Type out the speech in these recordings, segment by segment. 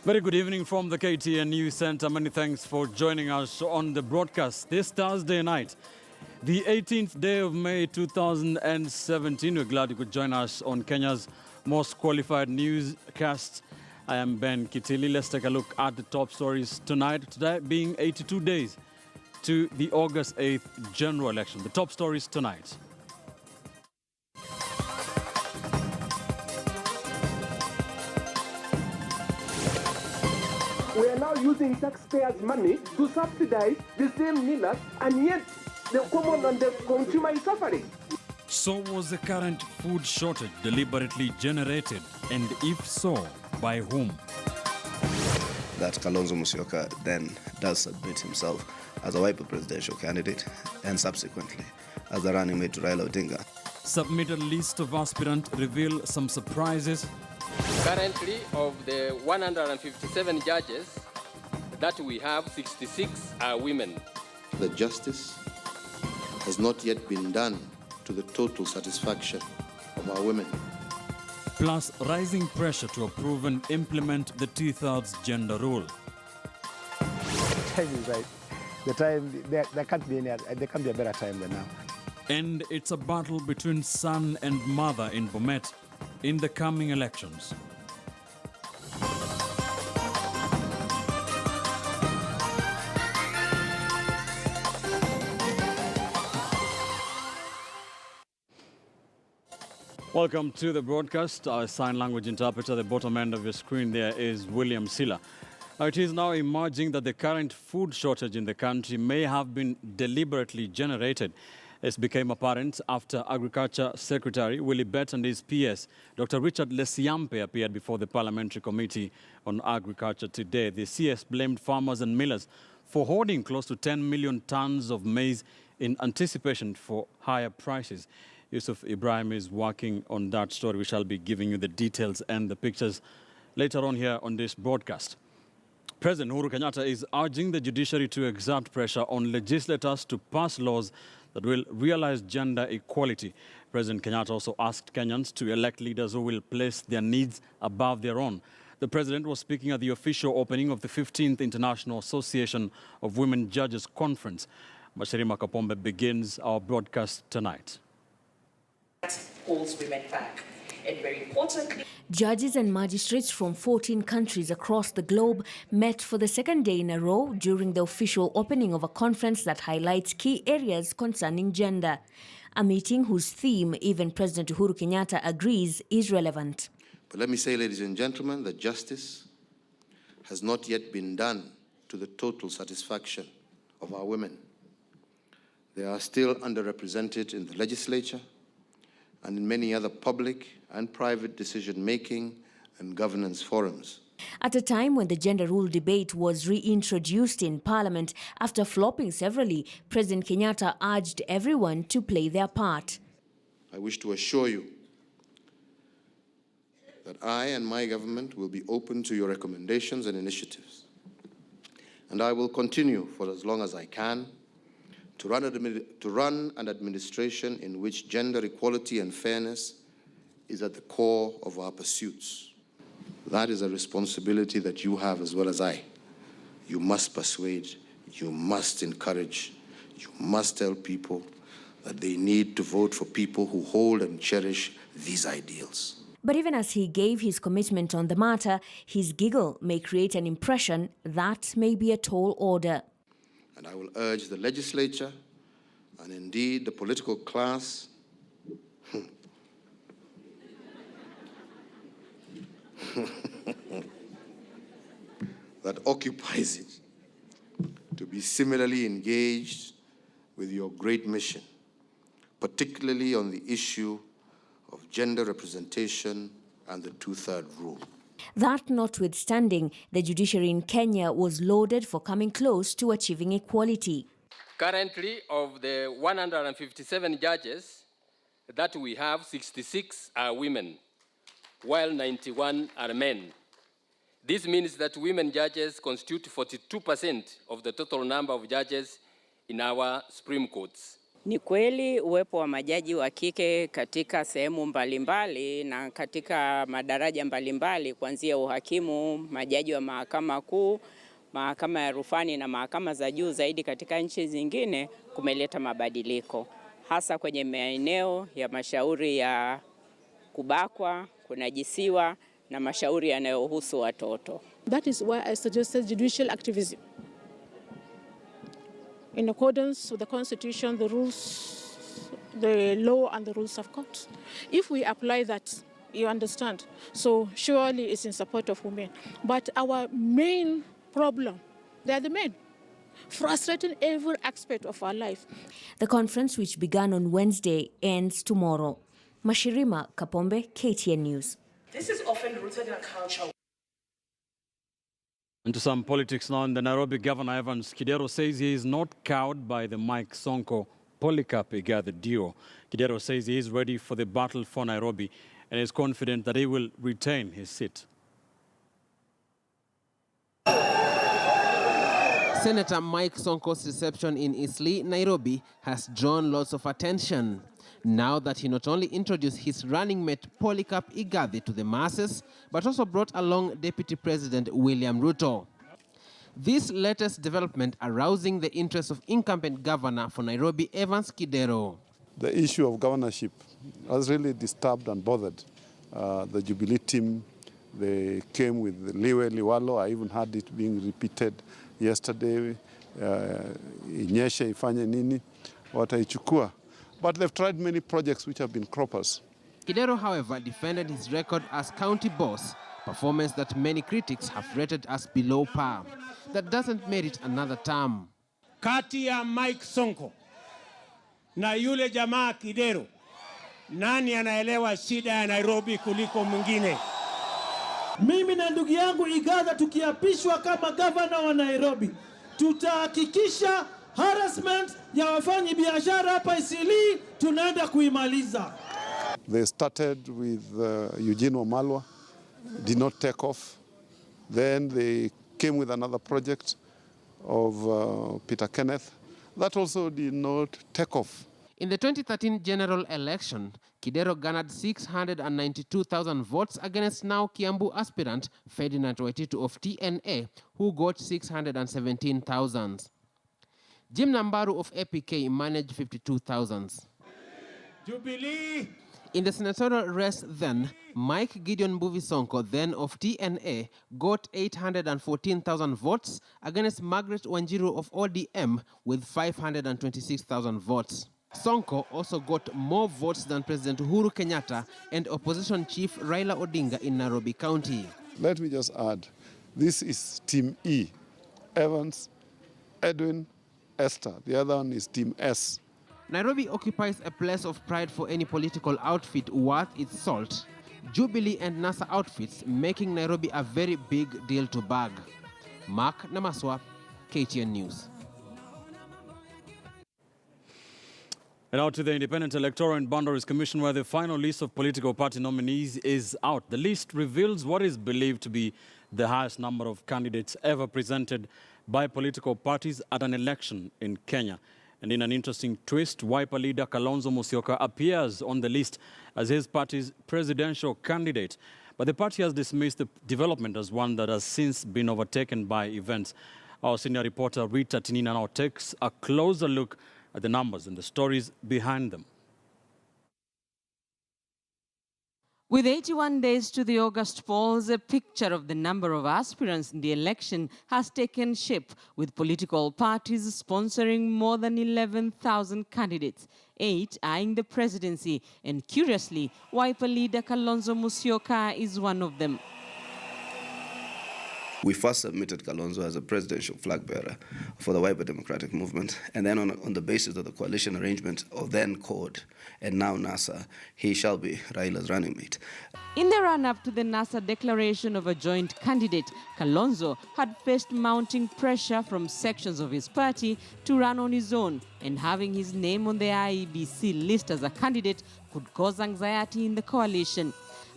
Very good evening from the KTN News Center. Many thanks for joining us on the broadcast this Thursday night, the 18th day of May 2017. We're glad you could join us on Kenya's most qualified newscast. I am Ben Kitili. Let's take a look at the top stories tonight. Today being 82 days to the August 8th general election. The top stories tonight. We are now using taxpayers' money to subsidize the same millers, and yet the common and the consumer is suffering. So was the current food shortage deliberately generated? And if so, by whom? That Kalonzo Musyoka then does submit himself as a Wiper presidential candidate and subsequently as the running mate to Raila Odinga. Submitted list of aspirants reveal some surprises. Currently, of the 157 judges that we have, 66 are women. The justice has not yet been done to the total satisfaction of our women. Plus, rising pressure to approve and implement the two-thirds gender rule. The time is right. The time, there can't be a better time than now. And it's a battle between son and mother in Bomet in the coming elections. Welcome to the broadcast. Our sign language interpreter, the bottom end of your screen there is William Silla. It is now emerging that the current food shortage in the country may have been deliberately generated. This became apparent after Agriculture Secretary Willie Bett and his PS, Dr. Richard Lesiampe, appeared before the Parliamentary Committee on Agriculture today. The CS blamed farmers and millers for hoarding close to 10 million tons of maize in anticipation for higher prices. Yusuf Ibrahim is working on that story. We shall be giving you the details and the pictures later on here on this broadcast. President Uhuru Kenyatta is urging the judiciary to exert pressure on legislators to pass laws that will realize gender equality. President Kenyatta also asked Kenyans to elect leaders who will place their needs above their own. The president was speaking at the official opening of the 15th International Association of Women Judges Conference. Mashirima Kapombe begins our broadcast tonight. Holds women back. And very importantly, judges and magistrates from 14 countries across the globe met for the second day in a row during the official opening of a conference that highlights key areas concerning gender. A meeting whose theme even President Uhuru Kenyatta agrees is relevant. But let me say, ladies and gentlemen, that justice has not yet been done to the total satisfaction of our women. They are still underrepresented in the legislature and in many other public and private decision-making and governance forums. At a time when the gender rule debate was reintroduced in Parliament after flopping severally, President Kenyatta urged everyone to play their part. I wish to assure you that I and my government will be open to your recommendations and initiatives. And I will continue for as long as I can to run an administration in which gender equality and fairness is at the core of our pursuits. That is a responsibility that you have as well as I. You must persuade, you must encourage, you must tell people that they need to vote for people who hold and cherish these ideals. But even as he gave his commitment on the matter, his giggle may create an impression that may be a tall order. And I will urge the legislature and indeed the political class that occupies it to be similarly engaged with your great mission, particularly on the issue of gender representation and the two-third rule. That notwithstanding, the judiciary in Kenya was lauded for coming close to achieving equality. Currently, of the 157 judges that we have, 66 are women, while 91 are men. This means that women judges constitute 42% of the total number of judges in our Supreme Courts. Ni kweli uwepo wa majaji wa kike katika sehemu mbalimbali na katika madaraja mbalimbali kuanzia uhakimu, majaji wa mahakama kuu, mahakama ya rufani na mahakama za juu zaidi katika nchi zingine kumeleta mabadiliko, hasa kwenye maeneo ya mashauri ya kubakwa, kunajisiwa na mashauri yanayohusu watoto. That is why I suggested judicial activism. In accordance with the Constitution, the rules, the law and the rules of court. If we apply that, you understand, so surely it's in support of women. But our main problem, they are the men, frustrating every aspect of our life. The conference, which began on Wednesday, ends tomorrow. Mashirima Kapombe, KTN News. This is often rooted in a culture. Into some politics now, and the Nairobi Governor Evans Kidero says he is not cowed by the Mike Sonko Polycarp Igathe duo. Kidero says he is ready for the battle for Nairobi and is confident that he will retain his seat. Senator Mike Sonko's reception in Eastleigh, Nairobi, has drawn lots of attention. Now that he not only introduced his running mate Polycarp Igathe to the masses, but also brought along Deputy President William Ruto. This latest development arousing the interest of incumbent governor for Nairobi, Evans Kidero. The issue of governorship has really disturbed and bothered the Jubilee team. They came with Liwe Liwalo. I even had it being repeated yesterday. Inyeshe ifanye nini, wataichukua. But they've tried many projects which have been croppers. Kidero, however, defended his record as county boss, performance that many critics have rated as below par. That doesn't merit another term. Kati ya Mike Sonko na yule jamaa Kidero, nani anaelewa shida ya Nairobi kuliko mwingine? Mimi na ndugu yangu Igathe tukiapishwa kama gavana wa Nairobi, tutahakikisha harassment ya wafanyi biashara hapa Eastleigh tunaenda kuimaliza. They started with Eugene Wamalwa, did not take off. Then they came with another project of Peter Kenneth. That also did not take off. In the 2013 general election, Kidero garnered 692,000 votes against now Kiambu aspirant Ferdinand Waititu of TNA, who got 617,000. Jim Nambaru of APK managed 52,000. Jubilee. In the senatorial race then, Mike Gideon Mbuvi Sonko, then of TNA, got 814,000 votes against Margaret Wanjiru of ODM with 526,000 votes. Sonko also got more votes than President Uhuru Kenyatta and opposition chief Raila Odinga in Nairobi County. Let me just add, this is Team E. Evans, Edwin, Esther. The other one is Team S. Nairobi occupies a place of pride for any political outfit worth its salt. Jubilee and NASA outfits making Nairobi a very big deal to bag. Mark Namaswa, KTN News. And now to the Independent Electoral and Boundaries Commission, where the final list of political party nominees is out. The list reveals what is believed to be the highest number of candidates ever presented by political parties at an election in Kenya. And in an interesting twist, Wiper leader Kalonzo Musyoka appears on the list as his party's presidential candidate. But the party has dismissed the development as one that has since been overtaken by events. Our senior reporter Rita Tinina now takes a closer look at the numbers and the stories behind them. With 81 days to the August polls, a picture of the number of aspirants in the election has taken shape, with political parties sponsoring more than 11,000 candidates, 8 eyeing the presidency. And curiously, Wiper leader Kalonzo Musyoka is one of them. We first submitted Kalonzo as a presidential flag bearer for the Wiper Democratic Movement, and then on the basis of the coalition arrangement of then CORD and now NASA, he shall be Raila's running mate. In the run-up to the NASA declaration of a joint candidate, Kalonzo had faced mounting pressure from sections of his party to run on his own, and having his name on the IEBC list as a candidate could cause anxiety in the coalition.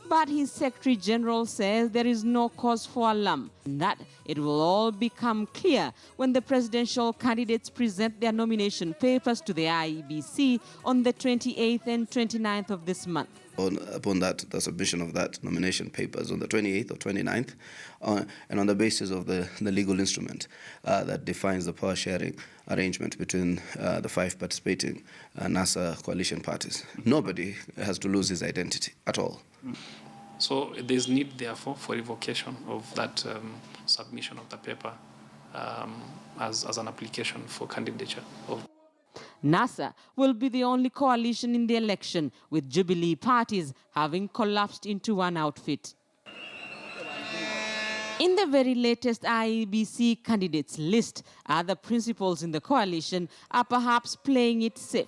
But his Secretary General says there is no cause for alarm, and that it will all become clear when the presidential candidates present their nomination papers to the IEBC on the 28th and 29th of this month. Upon that, the submission of that nomination papers on the 28th or 29th, and on the basis of the legal instrument that defines the power sharing arrangement between the 5 participating NASA coalition parties. Nobody has to lose his identity at all. So there's need, therefore, for revocation of that submission of the paper as an application for candidature of. NASA will be the only coalition in the election, with Jubilee parties having collapsed into one outfit. In the very latest IEBC candidates list, other principals in the coalition are perhaps playing it safe.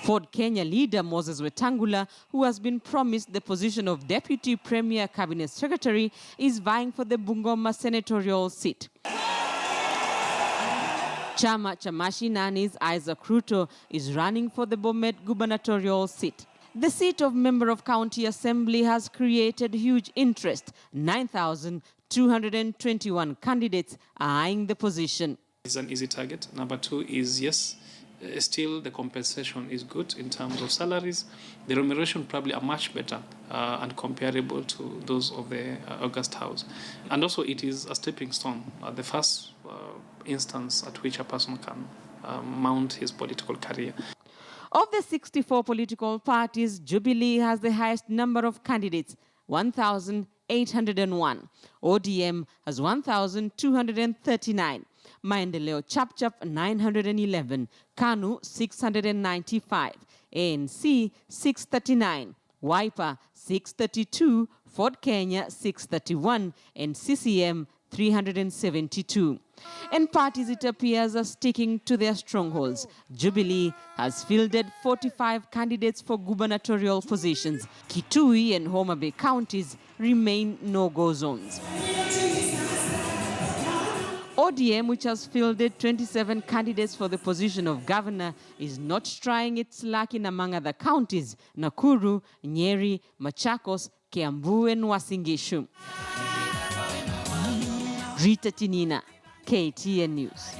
Ford Kenya leader Moses Wetangula, who has been promised the position of Deputy Premier Cabinet Secretary, is vying for the Bungoma senatorial seat. Chama cha Mashinani's Isaac Ruto is running for the Bomet gubernatorial seat. The seat of Member of County Assembly has created huge interest. 9,221 candidates are eyeing the position. It's an easy target. Number 2 is, yes, still the compensation is good in terms of salaries. The remuneration probably are much better and comparable to those of the August House. And also it is a stepping stone, the first instance at which a person can mount his political career. Of the 64 political parties, Jubilee has the highest number of candidates, 1,801. ODM has 1,239. Maendeleo Chapchap 911, KANU 695, ANC 639, Wiper 632, Ford Kenya 631, and CCM 372. And parties, it appears, are sticking to their strongholds. Jubilee has fielded 45 candidates for gubernatorial positions. Kitui and Homa Bay counties remain no-go zones. ODM, which has fielded 27 candidates for the position of governor, is not trying its luck in, among other counties, Nakuru, Nyeri, Machakos, Kiambu, and Uasin Gishu. Rita Tinina, KTN News.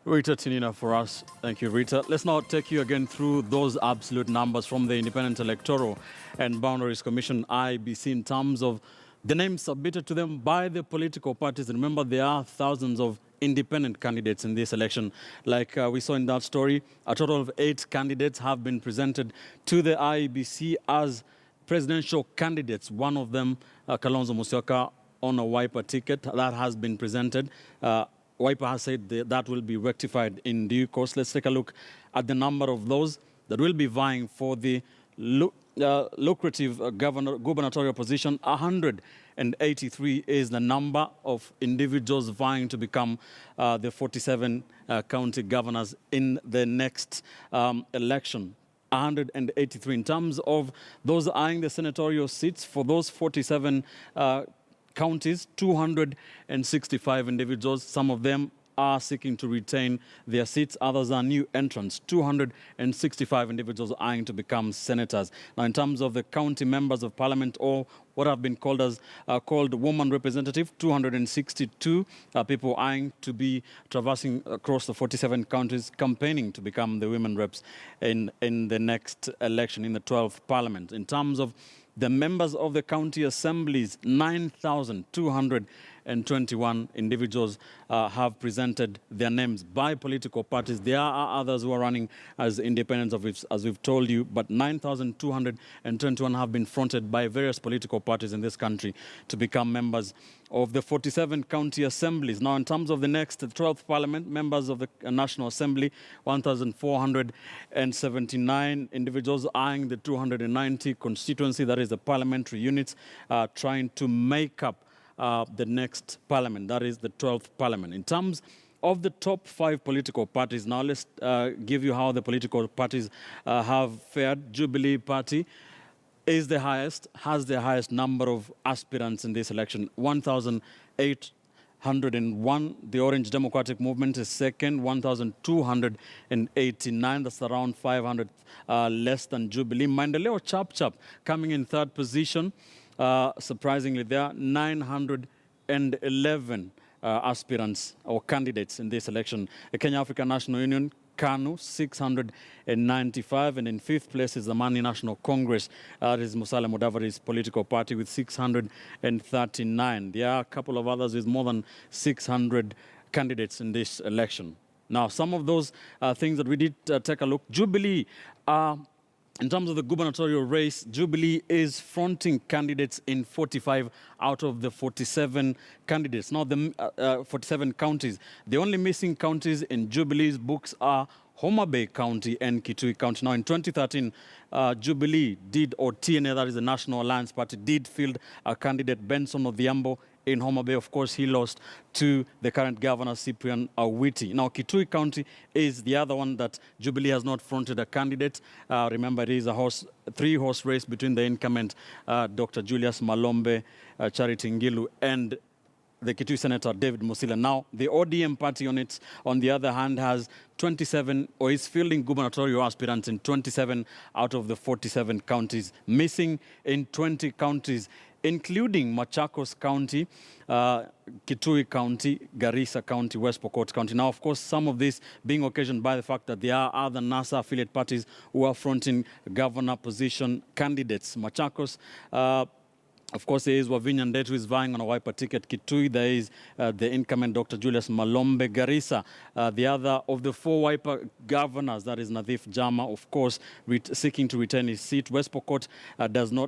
Rita Tinina for us. Thank you, Rita. Let's now take you again through those absolute numbers from the Independent Electoral and Boundaries Commission, IEBC, in terms of the names submitted to them by the political parties. Remember, there are thousands of independent candidates in this election. Like we saw in that story, a total of 8 candidates have been presented to the IEBC as presidential candidates. One of them, Kalonzo Musyoka, on a Wiper ticket that has been presented. Wiper has said that will be rectified in due course. Let's take a look at the number of those that will be vying for the lucrative gubernatorial position. 183 is the number of individuals vying to become the 47 county governors in the next election. 183. In terms of those eyeing the senatorial seats for those 47 counties, 265 individuals. Some of them are seeking to retain their seats. Others are new entrants. 265 individuals eyeing to become senators. Now, in terms of the county members of parliament, or what have been called as called woman representative, 262 people eyeing to be traversing across the 47 counties, campaigning to become the women reps in the next election in the 12th parliament. In terms of the members of the county assemblies, 9,221 individuals have presented their names by political parties. There are others who are running as independents, as we've told you, but 9,221 have been fronted by various political parties in this country to become members of the 47 county assemblies. Now, in terms of the next 12th parliament, members of the National Assembly, 1,479 individuals eyeing the 290 constituency, that is the parliamentary units, trying to make up the next parliament, that is the 12th parliament. In terms of the top 5 political parties, now let's give you how the political parties have fared. Jubilee Party is the highest, has the highest number of aspirants in this election, 1,008 101. The Orange Democratic Movement is second, 1,289. That's around 500 less than Jubilee. Maendeleo Chap Chap coming in third position. Surprisingly, there are 911 aspirants or candidates in this election. The Kenya African National Union, KANU, 695. And in fifth place is the Mani National Congress. That is Musalia Mudavadi's political party with 639. There are a couple of others with more than 600 candidates in this election. Now, some of those things that we did take a look. Jubilee, in terms of the gubernatorial race, Jubilee is fronting candidates in 45 out of the 47 candidates. Now, the 47 counties. The only missing counties in Jubilee's books are Homa Bay County and Kitui County. Now, in 2013, Jubilee did, or TNA, that is the National Alliance Party, did field a candidate, Benson Odhiambo, in Homa Bay. Of course, he lost to the current governor, Cyprian Awiti. Now, Kitui County is the other one that Jubilee has not fronted a candidate. Remember, it is a three-horse race between the incumbent Dr. Julius Malombe, Charity Ngilu, and the Kitui Senator David Musila. Now, the ODM party on the other hand, has 27, or is fielding gubernatorial aspirants in 27 out of the 47 counties, missing in 20 counties, including Machakos County, Kitui County, Garissa County, West Pokot County. Now, of course, some of this being occasioned by the fact that there are other NASA affiliate parties who are fronting governor position candidates. Machakos, of course, there is Wavinya Ndet, who is vying on a Wiper ticket. Kitui, there is the incumbent Dr. Julius Malombe. Garissa, the other of the four Wiper governors, that is Nadhif Jama, of course, seeking to retain his seat. West Pokot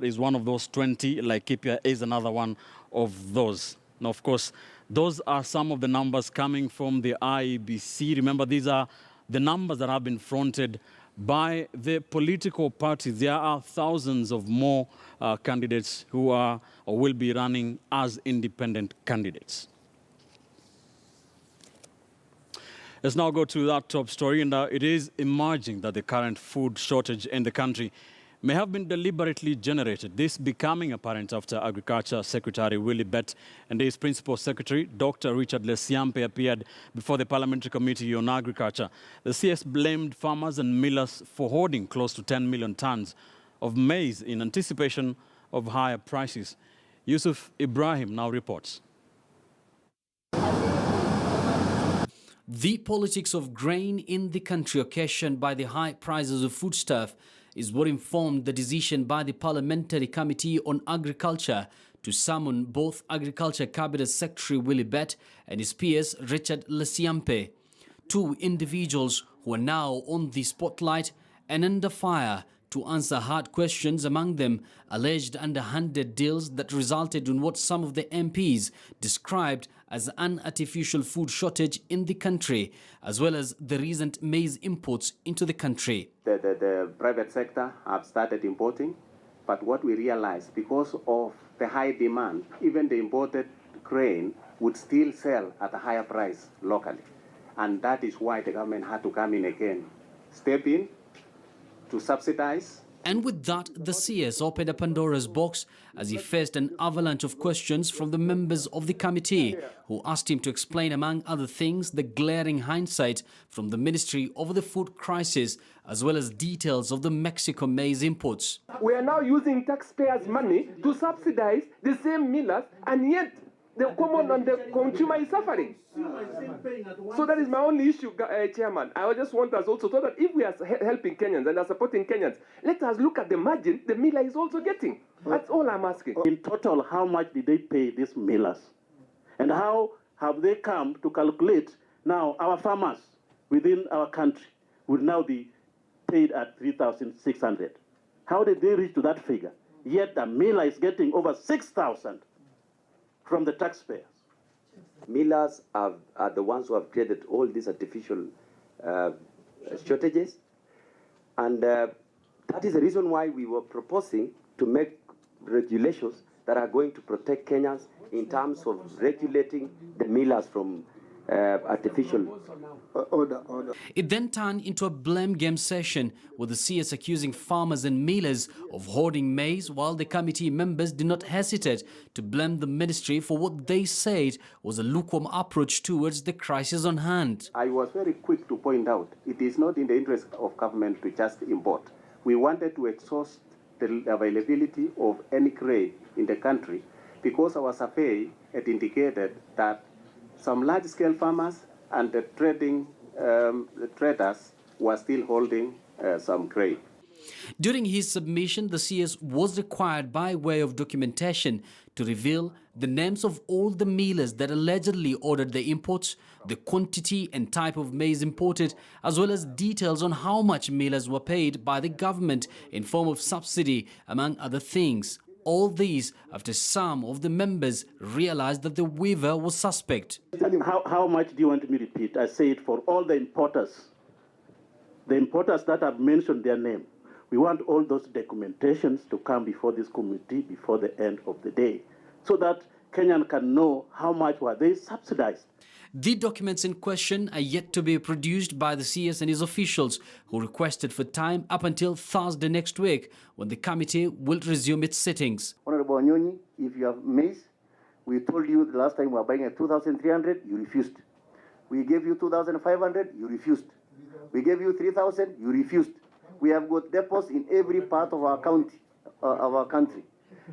is one of those 20. Laikipia is another one of those. Now, of course, those are some of the numbers coming from the IEBC. Remember, these are the numbers that have been fronted by the political parties. There are thousands of more candidates who are or will be running as independent candidates. Let's now go to that top story, and it is emerging that the current food shortage in the country may have been deliberately generated. This becoming apparent after Agriculture Secretary Willie Bett and his Principal Secretary, Dr. Richard Lesiampe, appeared before the Parliamentary Committee on Agriculture. The CS blamed farmers and millers for hoarding close to 10 million tons of maize in anticipation of higher prices. Yusuf Ibrahim now reports. The politics of grain in the country, occasioned by the high prices of foodstuff, is what informed the decision by the Parliamentary Committee on Agriculture to summon both Agriculture Cabinet Secretary Willie Bett and his PS Richard Lesiampe, two individuals who are now on the spotlight and under fire to answer hard questions, among them alleged underhanded deals that resulted in what some of the MPs described as an artificial food shortage in the country, as well as the recent maize imports into the country. The private sector have started importing, but what we realized, because of the high demand, even the imported grain would still sell at a higher price locally. And that is why the government had to come in again, step in to subsidize. And with that, the CS opened a Pandora's box as he faced an avalanche of questions from the members of the committee, who asked him to explain, among other things, the glaring hindsight from the Ministry over the food crisis, as well as details of the Mexico maize imports. We are now using taxpayers' money to subsidize the same millers, and yet the common and the consumer is suffering. So that is my only issue, Chairman. I just want us also, so that if we are helping Kenyans and are supporting Kenyans, let us look at the margin the miller is also getting. That's all I'm asking. In total, how much did they pay these millers? And how have they come to calculate now our farmers within our country would now be paid at 3,600? How did they reach to that figure? Yet the miller is getting over 6,000 from the taxpayers. Millers are the ones who have created all these artificial shortages. And that is the reason why we were proposing to make regulations that are going to protect Kenyans in terms of regulating the millers from artificial. Order. It then turned into a blame game session, with the CS accusing farmers and millers of hoarding maize, while the committee members did not hesitate to blame the ministry for what they said was a lukewarm approach towards the crisis on hand. I was very quick to point out it is not in the interest of government to just import. We wanted to exhaust the availability of any grain in the country because our survey had indicated that some large-scale farmers and the traders were still holding some grain. During his submission, the CS was required by way of documentation to reveal the names of all the millers that allegedly ordered the imports, the quantity and type of maize imported, as well as details on how much millers were paid by the government in form of subsidy, among other things. All these after some of the members realized that the weaver was suspect. How much do you want me to repeat? I say it for all the importers that have mentioned their name. We want all those documentations to come before this committee before the end of the day, so that Kenyan can know how much were they subsidized. The documents in question are yet to be produced by the CS and his officials, who requested for time up until Thursday next week, when the committee will resume its sittings. Honorable Anyonyi, if you have maize, we told you the last time we were buying at 2,300, you refused. We gave you 2,500, you refused. We gave you 3,000, you refused. We have got depots in every part of our county, our country.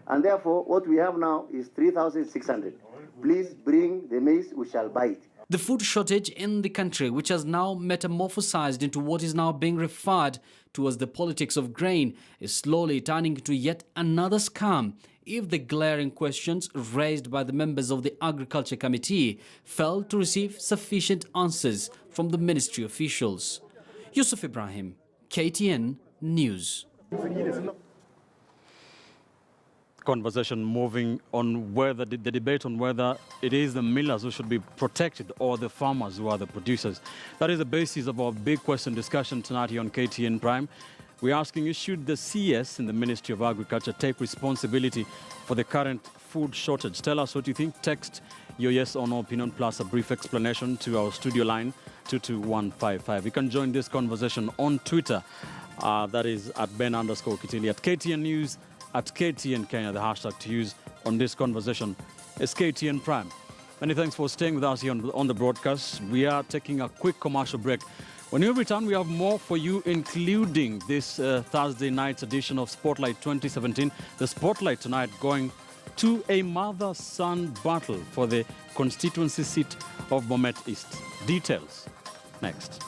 And therefore, what we have now is 3,600. Please bring the maize, we shall buy it. The food shortage in the country, which has now metamorphosized into what is now being referred to as the politics of grain, is slowly turning into yet another scam if the glaring questions raised by the members of the Agriculture Committee fail to receive sufficient answers from the ministry officials. Yusuf Ibrahim, KTN News. Conversation moving on whether the debate on whether it is the millers who should be protected or the farmers who are the producers. That is the basis of our big question discussion tonight here on KTN Prime. We're asking you, should the CS in the Ministry of Agriculture take responsibility for the current food shortage? Tell us what you think. Text your yes or no opinion plus a brief explanation to our studio line 22155. You can join this conversation on Twitter. That is at Ben_Kitili, at KTN News, at KTN Kenya. The hashtag to use on this conversation is KTN Prime. Many thanks for staying with us here on the broadcast. We are taking a quick commercial break. When we return, we have more for you, including this Thursday night's edition of Spotlight 2017. The Spotlight tonight going to a mother-son battle for the constituency seat of Bomet East. Details next.